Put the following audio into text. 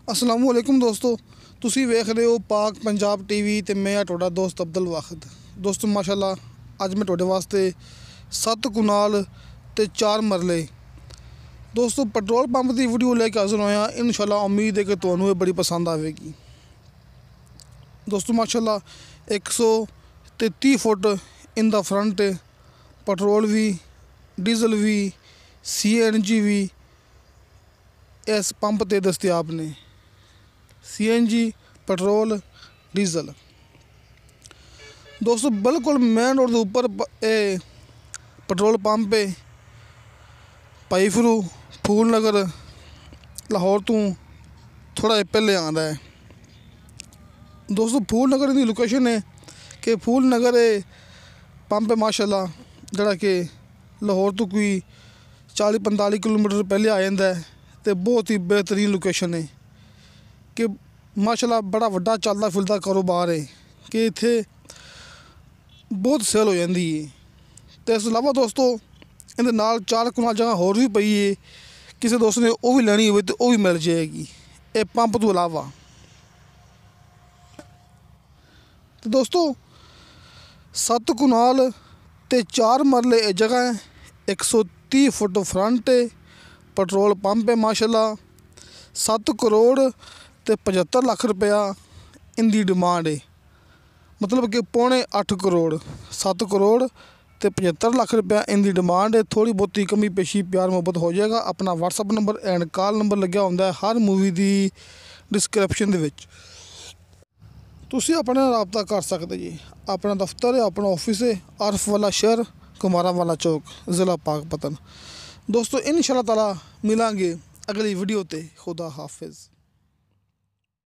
अस्सलाम वालेकुम दोस्तों, तुसी वेख रहे हो पाक पंजाब टीवी ते मैं तुहाडा दोस्त अब्दुल वाहिद। दोस्तों माशाल्लाह अज मैं तुहाडे वास्ते 7 कुनाल ते 4 मरले दोस्तों पेट्रोल पंप की वीडियो लेके हाजिर होया। इंशाल्लाह उम्मीद है कि तुहानू ये बड़ी पसंद आएगी। दोस्तों माशाल्लाह 130 foot in the front petrol भी, डीजल भी, CNG भी इस पंप ते दस्तियाब ने। CNG, petrol, diesel. दोस्तों बिल्कुल मेन रोड के उपर पेट्रोल पंप है। भाई फिरू फूल नगर लाहौर तो थोड़ा पहले आता है। दोस्तों फूल नगर की लोकेशन है कि फूल नगर पंप है माशाल्लाह जड़ा कि लाहौर तो कोई 40-45 किलोमीटर पहले आ जाता है। तो बहुत ही बेहतरीन लोकेशन है कि माशाल्लाह बड़ा वड्डा चलता फिरता कारोबार है कि इत्थे बहुत सेल हो जाती है। तो इस अलावा दोस्तों इहदे नाल 4 कुनाल जगह होर भी पई है, किसी दोस्त ने वो भी लैनी हो तो वो भी मिल जाएगी ये पंप तो अलावा। तो दोस्तों 7 कुनाल ते 4 मरले ये जगह है। 130 फुट फ्रंट है, पेट्रोल पंप है माशाल्लाह। 7 करोड़ ते 75 लाख रुपया इनकी डिमांड है, मतलब कि पौने 8 करोड़। 7 करोड़ ते 75 लाख रुपया इनकी डिमांड है। थोड़ी बहुती कमी पेशी प्यार मुहब्बत हो जाएगा। अपना WhatsApp number and call number लग्या होंदा है हर मूवी की डिस्क्रिप्शन दे विच, तुसी अपना रबता कर सकते जी। अपना दफ्तर है, अपना ऑफिस है, आरफ वाला शहर, कुमारा वाला चौक, ज़िला पाकपतन। दोस्तों इंशाअल्लाह ताला मिलांगे अगली वीडियो ते। खुदा हाफिज़।